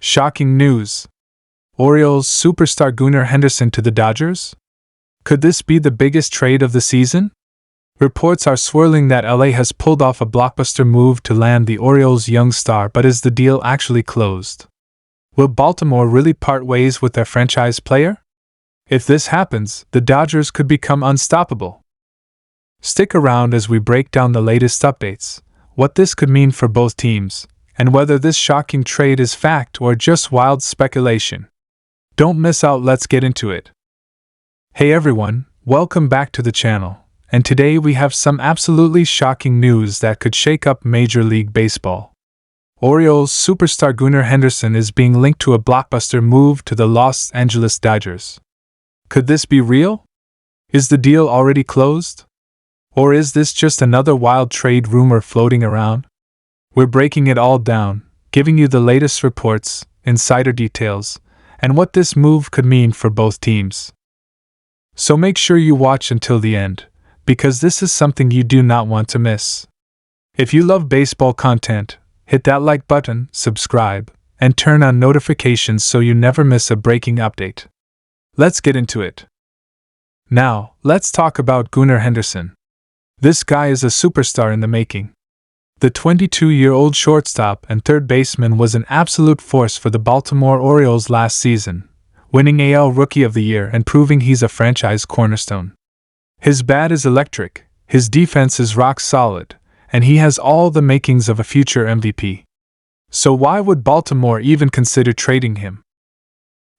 Shocking news! Orioles superstar Gunnar Henderson to the Dodgers? Could this be the biggest trade of the season? Reports are swirling that LA has pulled off a blockbuster move to land the Orioles' young star, but is the deal actually closed? Will Baltimore really part ways with their franchise player? If this happens, the Dodgers could become unstoppable. Stick around as we break down the latest updates, what this could mean for both teams, and whether this shocking trade is fact or just wild speculation. Don't miss out, let's get into it. Hey everyone, welcome back to the channel, and today we have some absolutely shocking news that could shake up Major League Baseball. Orioles superstar Gunnar Henderson is being linked to a blockbuster move to the Los Angeles Dodgers. Could this be real? Is the deal already closed? Or is this just another wild trade rumor floating around? We're breaking it all down, giving you the latest reports, insider details, and what this move could mean for both teams. So make sure you watch until the end, because this is something you do not want to miss. If you love baseball content, hit that like button, subscribe, and turn on notifications so you never miss a breaking update. Let's get into it. Now, let's talk about Gunnar Henderson. This guy is a superstar in the making. The 22-year-old shortstop and third baseman was an absolute force for the Baltimore Orioles last season, winning AL Rookie of the Year and proving he's a franchise cornerstone. His bat is electric, his defense is rock solid, and he has all the makings of a future MVP. So why would Baltimore even consider trading him?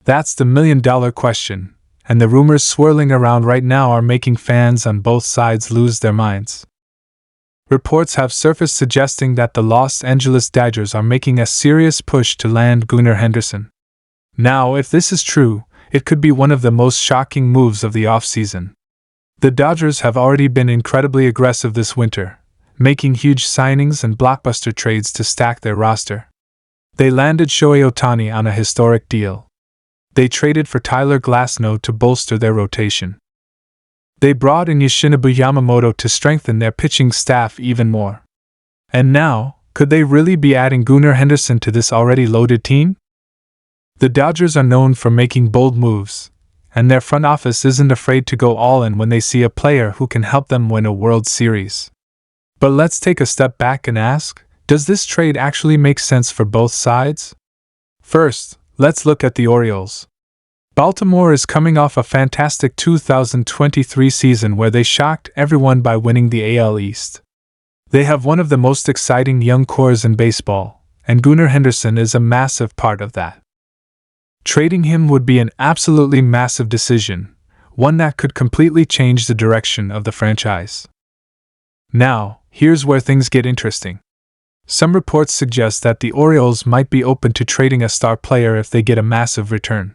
That's the million-dollar question, and the rumors swirling around right now are making fans on both sides lose their minds. Reports have surfaced suggesting that the Los Angeles Dodgers are making a serious push to land Gunnar Henderson. Now, if this is true, it could be one of the most shocking moves of the offseason. The Dodgers have already been incredibly aggressive this winter, making huge signings and blockbuster trades to stack their roster. They landed Shohei Ohtani on a historic deal. They traded for Tyler Glasnow to bolster their rotation. They brought in Yoshinobu Yamamoto to strengthen their pitching staff even more. And now, could they really be adding Gunnar Henderson to this already loaded team? The Dodgers are known for making bold moves, and their front office isn't afraid to go all in when they see a player who can help them win a World Series. But let's take a step back and ask, does this trade actually make sense for both sides? First, let's look at the Orioles. Baltimore is coming off a fantastic 2023 season where they shocked everyone by winning the AL East. They have one of the most exciting young cores in baseball, and Gunnar Henderson is a massive part of that. Trading him would be an absolutely massive decision, one that could completely change the direction of the franchise. Now, here's where things get interesting. Some reports suggest that the Orioles might be open to trading a star player if they get a massive return.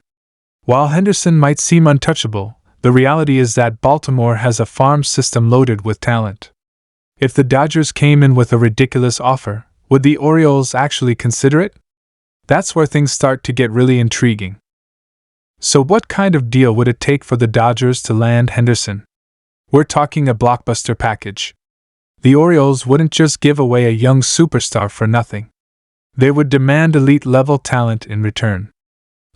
While Henderson might seem untouchable, the reality is that Baltimore has a farm system loaded with talent. If the Dodgers came in with a ridiculous offer, would the Orioles actually consider it? That's where things start to get really intriguing. So what kind of deal would it take for the Dodgers to land Henderson? We're talking a blockbuster package. The Orioles wouldn't just give away a young superstar for nothing. They would demand elite-level talent in return.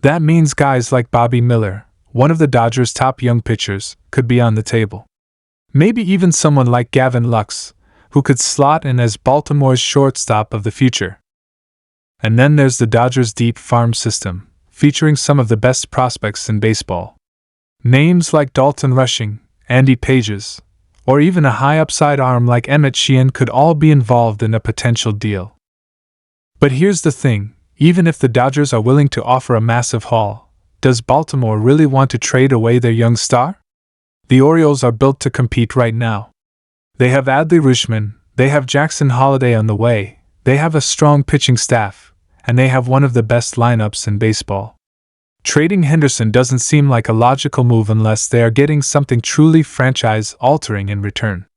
That means guys like Bobby Miller, one of the Dodgers' top young pitchers, could be on the table. Maybe even someone like Gavin Lux, who could slot in as Baltimore's shortstop of the future. And then there's the Dodgers' deep farm system, featuring some of the best prospects in baseball. Names like Dalton Rushing, Andy Pages, or even a high-upside arm like Emmett Sheehan could all be involved in a potential deal. But here's the thing. Even if the Dodgers are willing to offer a massive haul, does Baltimore really want to trade away their young star? The Orioles are built to compete right now. They have Adley Rutschman, they have Jackson Holliday on the way, they have a strong pitching staff, and they have one of the best lineups in baseball. Trading Henderson doesn't seem like a logical move unless they are getting something truly franchise-altering in return.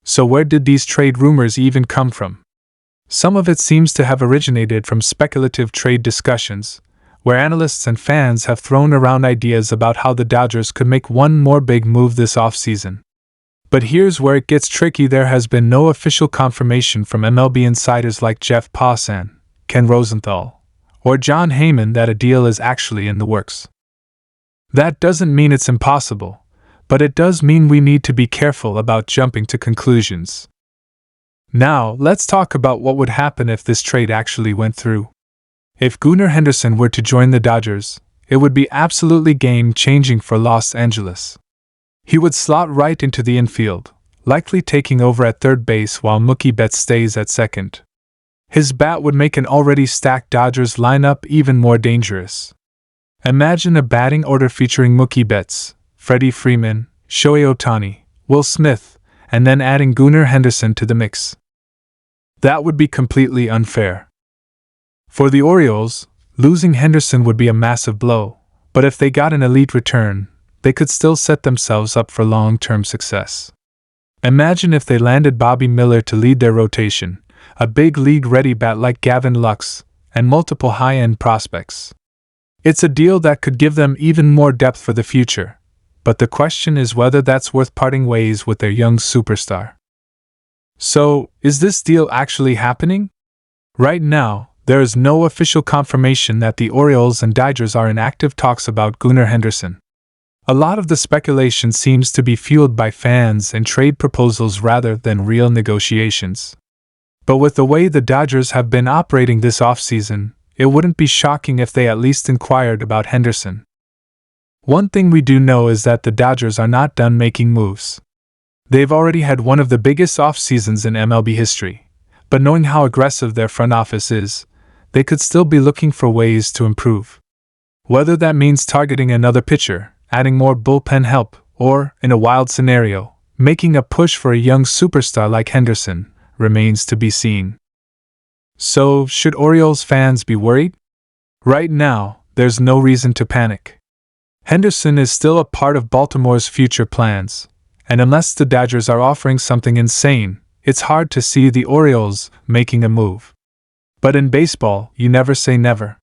So where did these trade rumors even come from? Some of it seems to have originated from speculative trade discussions, where analysts and fans have thrown around ideas about how the Dodgers could make one more big move this offseason. But here's where it gets tricky. There has been no official confirmation from MLB insiders like Jeff Passan, Ken Rosenthal, or John Heyman that a deal is actually in the works. That doesn't mean it's impossible, but it does mean we need to be careful about jumping to conclusions. Now, let's talk about what would happen if this trade actually went through. If Gunnar Henderson were to join the Dodgers, it would be absolutely game-changing for Los Angeles. He would slot right into the infield, likely taking over at third base while Mookie Betts stays at second. His bat would make an already stacked Dodgers lineup even more dangerous. Imagine a batting order featuring Mookie Betts, Freddie Freeman, Shohei Ohtani, Will Smith, and then adding Gunnar Henderson to the mix. That would be completely unfair. For the Orioles, losing Henderson would be a massive blow, but if they got an elite return, they could still set themselves up for long-term success. Imagine if they landed Bobby Miller to lead their rotation, a big league-ready bat like Gavin Lux, and multiple high-end prospects. It's a deal that could give them even more depth for the future, but the question is whether that's worth parting ways with their young superstar. So, is this deal actually happening? Right now, there is no official confirmation that the Orioles and Dodgers are in active talks about Gunnar Henderson. A lot of the speculation seems to be fueled by fans and trade proposals rather than real negotiations. But with the way the Dodgers have been operating this offseason, it wouldn't be shocking if they at least inquired about Henderson. One thing we do know is that the Dodgers are not done making moves. They've already had one of the biggest off-seasons in MLB history, but knowing how aggressive their front office is, they could still be looking for ways to improve. Whether that means targeting another pitcher, adding more bullpen help, or, in a wild scenario, making a push for a young superstar like Henderson, remains to be seen. So, should Orioles fans be worried? Right now, there's no reason to panic. Henderson is still a part of Baltimore's future plans, and unless the Dodgers are offering something insane, it's hard to see the Orioles making a move. But in baseball, you never say never.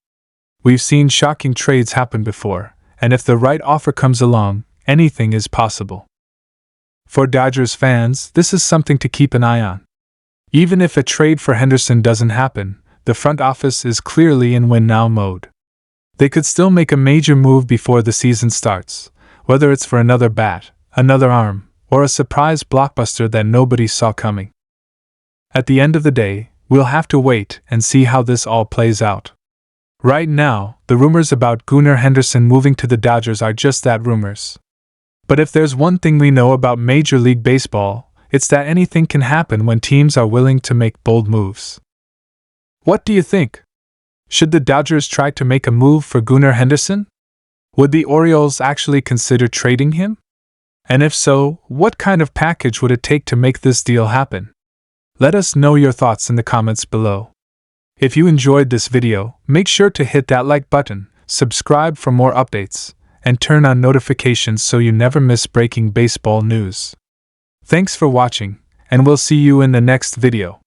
We've seen shocking trades happen before, and if the right offer comes along, anything is possible. For Dodgers fans, this is something to keep an eye on. Even if a trade for Henderson doesn't happen, the front office is clearly in win-now mode. They could still make a major move before the season starts, whether it's for another bat, another arm, or a surprise blockbuster that nobody saw coming. At the end of the day, we'll have to wait and see how this all plays out. Right now, the rumors about Gunnar Henderson moving to the Dodgers are just that, rumors. But if there's one thing we know about Major League Baseball, it's that anything can happen when teams are willing to make bold moves. What do you think? Should the Dodgers try to make a move for Gunnar Henderson? Would the Orioles actually consider trading him? And if so, what kind of package would it take to make this deal happen? Let us know your thoughts in the comments below. If you enjoyed this video, make sure to hit that like button, subscribe for more updates, and turn on notifications so you never miss breaking baseball news. Thanks for watching, and we'll see you in the next video.